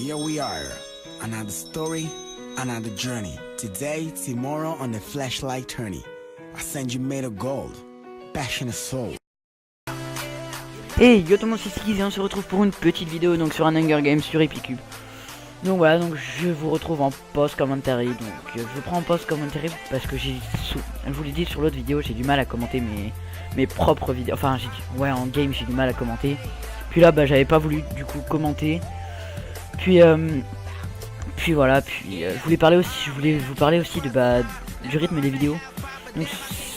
Here we are, another story, another journey. Today, tomorrow on the flashlight tourney. I send you made of gold, passionate soul. Hey yo tout le monde, c'est Skiz et on se retrouve pour une petite vidéo donc sur un Hunger Games sur Epicube. Donc voilà, donc je vous retrouve en post-commentary. Donc je prends en post-commentary parce que je vous l'ai dit sur l'autre vidéo, j'ai du mal à commenter mes propres vidéos. Enfin ouais, en game j'ai du mal à commenter. Puis là bah j'avais pas voulu du coup commenter. Puis voilà, je voulais vous parler aussi de du rythme des vidéos. Donc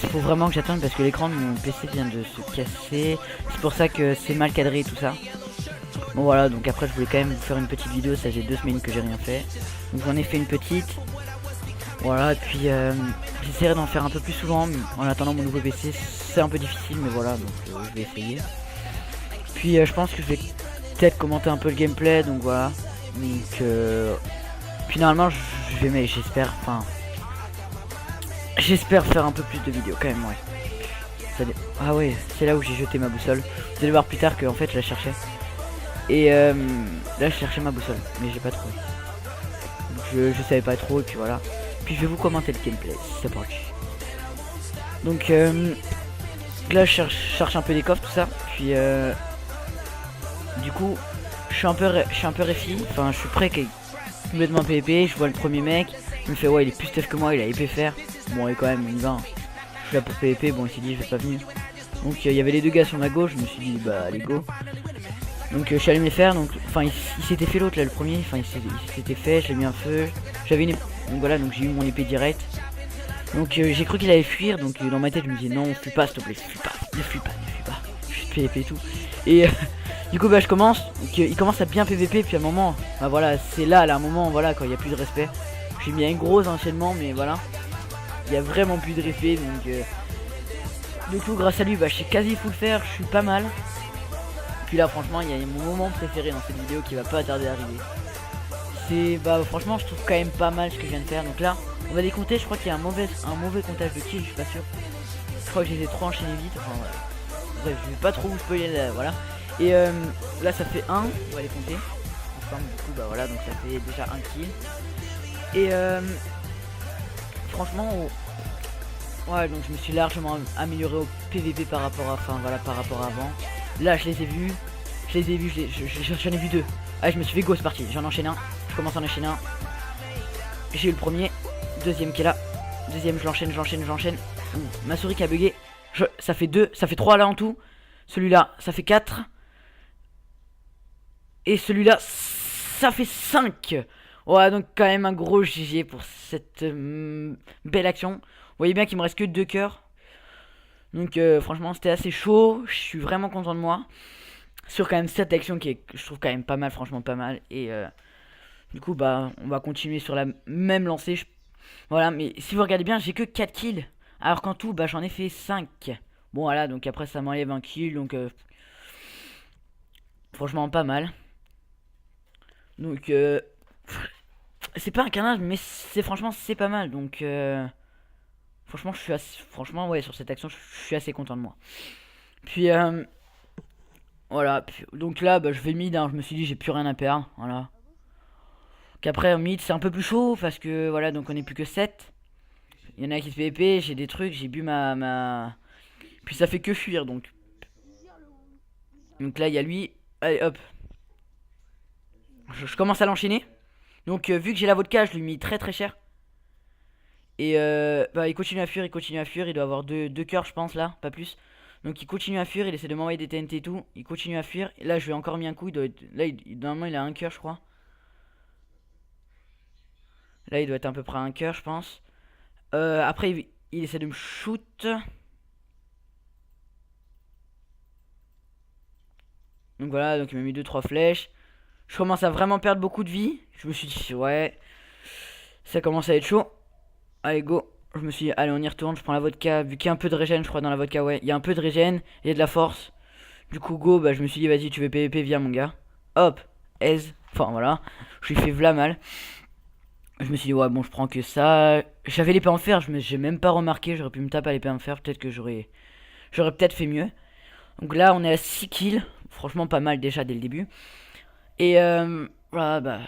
il faut vraiment que j'attende parce que l'écran de mon PC vient de se casser. C'est pour ça que c'est mal cadré et tout ça. Bon voilà, donc après je voulais quand même vous faire une petite vidéo. Ça j'ai 2 semaines que j'ai rien fait. Donc j'en ai fait une petite. Voilà, et puis j'essaierai d'en faire un peu plus souvent. Mais en attendant mon nouveau PC, c'est un peu difficile, mais voilà, donc je vais essayer. Puis je pense que je vais peut-être commenter un peu le gameplay, donc voilà. Donc finalement j'espère faire un peu plus de vidéos quand même, ouais. Ah ouais, c'est là où j'ai jeté ma boussole. Vous allez voir plus tard que en fait je la cherchais. Et là je cherchais ma boussole, mais j'ai pas trouvé. Donc, je savais pas trop et puis voilà. Puis je vais vous commenter le gameplay, c'est parti. Donc là je cherche un peu des coffres tout ça. Puis du coup je suis un peu réfi. Enfin je suis prêt complètement PvP. Je vois le premier mec, il me fait ouais il est plus tough que moi, il a épée fer. Bon et quand même il va. Je suis là pour PvP, bon il s'est dit je vais pas venir. Donc il y avait les deux gars sur ma gauche, je me suis dit bah allez go. Donc je suis allé me les faire, donc enfin il s'était fait l'autre là le premier, enfin il s'était fait, je l'ai mis un feu. J'avais une épée, donc voilà, donc j'ai eu mon épée direct. Donc j'ai cru qu'il allait fuir, donc dans ma tête je me disais non fuis pas s'il te plaît, ne fuis pas, je suis PvP et tout. Et du coup bah je commence, donc il commence à bien PvP, puis à un moment, bah voilà, c'est là un moment, voilà, quand il n'y a plus de respect. J'ai mis un gros enchaînement, mais voilà, il y a vraiment plus de respect, donc du coup grâce à lui bah je suis quasi full fer, je suis pas mal. Puis là franchement il y a mon moment préféré dans cette vidéo qui va pas tarder à arriver. C'est bah franchement je trouve quand même pas mal ce que je viens de faire. Donc là on va décompter, je crois qu'il y a un mauvais comptage de kills, je suis pas sûr. Je crois que je les ai trop enchaînés vite, enfin voilà. Bref je vais pas trop vous spoiler là, voilà. Et là ça fait 1, on va les compter ensemble du coup bah voilà, donc ça fait déjà 1 kill. Et franchement ouais, donc je me suis largement amélioré au PVP par rapport à par rapport à avant. Là je les ai vus, j'en ai vu 2. Ah je me suis fait go, c'est parti, j'en enchaîne un, je commence à en enchaîner un. J'ai eu le premier, deuxième qui est là, deuxième j'enchaîne. Ma souris qui a bugué, ça fait 2, ça fait 3 là en tout. Celui-là ça fait 4. Et celui-là ça fait 5. Ouais donc quand même un gros GG pour cette belle action. Vous voyez bien qu'il me reste que 2 cœurs. Donc franchement c'était assez chaud. Je suis vraiment content de moi. Sur quand même cette action qui est, je trouve quand même pas mal, franchement pas mal. Et du coup bah on va continuer sur la même lancée. Voilà, mais si vous regardez bien j'ai que 4 kills. Alors qu'en tout bah j'en ai fait 5. Bon voilà, donc après ça m'enlève un kill. Donc franchement pas mal. Donc c'est pas un carnage mais franchement c'est pas mal. Donc franchement franchement ouais, sur cette action je suis assez content de moi. Puis voilà, donc là bah, je vais mid, hein. Je me suis dit j'ai plus rien à perdre, voilà. Qu'après mid c'est un peu plus chaud parce que voilà, donc on est plus que 7. Il y en a qui se PvP, j'ai des trucs, j'ai bu ma. Puis ça fait que fuir donc. Donc là il y a lui, allez hop. Je commence à l'enchaîner. Donc vu que j'ai la vodka, je lui ai mis très cher. Et bah il continue à fuir, il doit avoir 2 cœurs je pense là, pas plus. Donc il continue à fuir, il essaie de m'envoyer des TNT et tout. Il continue à fuir. Et là je lui ai encore mis un coup. Là normalement il a 1 cœur je crois. Là il doit être à peu près à 1 cœur je pense. Après il essaie de me shoot. Donc voilà, donc il m'a mis 2-3 flèches. Je commence à vraiment perdre beaucoup de vie. Je me suis dit ouais, ça commence à être chaud. Allez go. Je me suis dit, allez on y retourne, je prends la vodka. Vu qu'il y a un peu de régène je crois dans la vodka, ouais. Il y a un peu de régène, il y a de la force. Du coup go, bah je me suis dit vas-y tu veux PvP, viens mon gars. Hop, aise. Enfin voilà, je lui fais v'là mal. Je me suis dit ouais bon je prends que ça. J'avais l'épée en fer, j'ai même pas remarqué. J'aurais pu me taper à l'épée en fer, peut-être que j'aurais peut-être fait mieux. Donc là on est à 6 kills. Franchement pas mal déjà dès le début. Et Voilà, bah.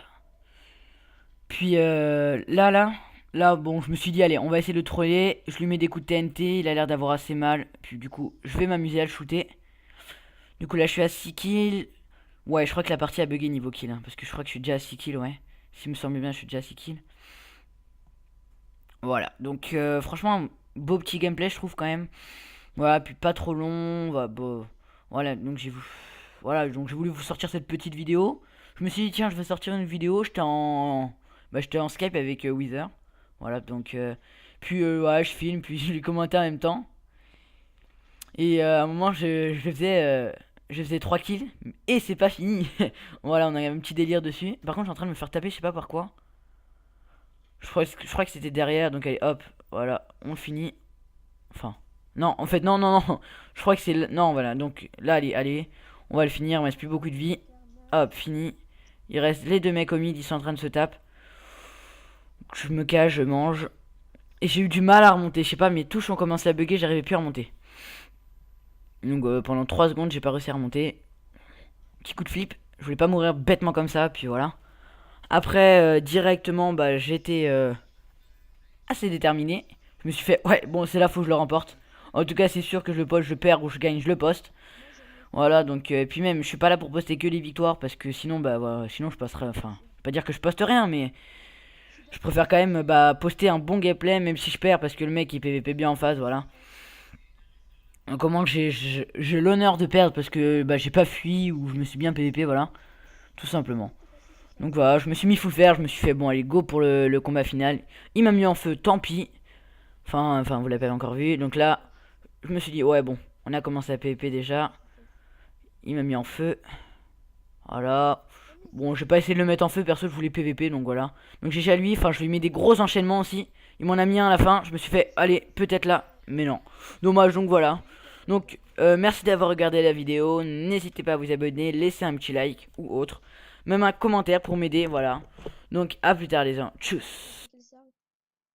Puis là, bon, je me suis dit, allez, on va essayer de le troller. Je lui mets des coups de TNT, il a l'air d'avoir assez mal. Puis du coup, je vais m'amuser à le shooter. Du coup, là, je suis à 6 kills. Ouais, je crois que la partie a bugué niveau kill, hein, parce que je crois que je suis déjà à 6 kills, ouais. S'il me semble bien, je suis déjà à 6 kills. Voilà, donc franchement, beau petit gameplay, je trouve quand même. Voilà, puis pas trop long. Voilà, donc j'ai voulu vous sortir cette petite vidéo. Je me suis dit, tiens, je vais sortir une vidéo. J'étais en Skype avec Wither. Voilà, donc. Puis, ouais, je filme, puis je lui commentais en même temps. Et à un moment, je faisais 3 kills. Et c'est pas fini. Voilà, on a un petit délire dessus. Par contre, je suis en train de me faire taper, je sais pas par quoi. Je crois que c'était derrière, donc allez, hop. Voilà, on finit. Enfin. Non, en fait, non, non, non. Je crois que c'est. Non, voilà, donc là, allez. On va le finir, il me reste plus beaucoup de vie. Hop, fini. Il reste les deux mecs au mid, ils sont en train de se taper. Je me cache, je mange. Et j'ai eu du mal à remonter. Je sais pas, mes touches ont commencé à bugger, j'arrivais plus à remonter. Donc pendant 3 secondes, j'ai pas réussi à remonter. Petit coup de flip. Je voulais pas mourir bêtement comme ça, puis voilà. Après, directement, bah j'étais assez déterminé. Je me suis fait, ouais, bon, c'est là, faut que je le remporte. En tout cas, c'est sûr que je le poste, je perds ou je gagne, je le poste. Voilà, donc, et puis même, je suis pas là pour poster que les victoires parce que sinon, bah, voilà, sinon je posterai, enfin, pas dire que je poste rien, mais je préfère quand même, bah, poster un bon gameplay même si je perds parce que le mec il PVP bien en face, voilà. Donc, comment j'ai l'honneur de perdre parce que, bah, j'ai pas fui ou je me suis bien PVP, voilà, tout simplement. Donc voilà, je me suis mis full fer, je me suis fait, bon, allez, go pour le combat final. Il m'a mis en feu, tant pis. Enfin, vous l'avez pas encore vu. Donc là, je me suis dit, ouais, bon, on a commencé à PVP déjà. Il m'a mis en feu. Voilà. Bon, j'ai pas essayé de le mettre en feu, perso, je voulais PVP, donc voilà. Donc j'ai à lui, enfin, je lui mets des gros enchaînements aussi. Il m'en a mis un à la fin, je me suis fait, allez, peut-être là, mais non. Dommage, donc voilà. Donc, merci d'avoir regardé la vidéo. N'hésitez pas à vous abonner, laisser un petit like ou autre. Même un commentaire pour m'aider, voilà. Donc, à plus tard les gens. Tchuss.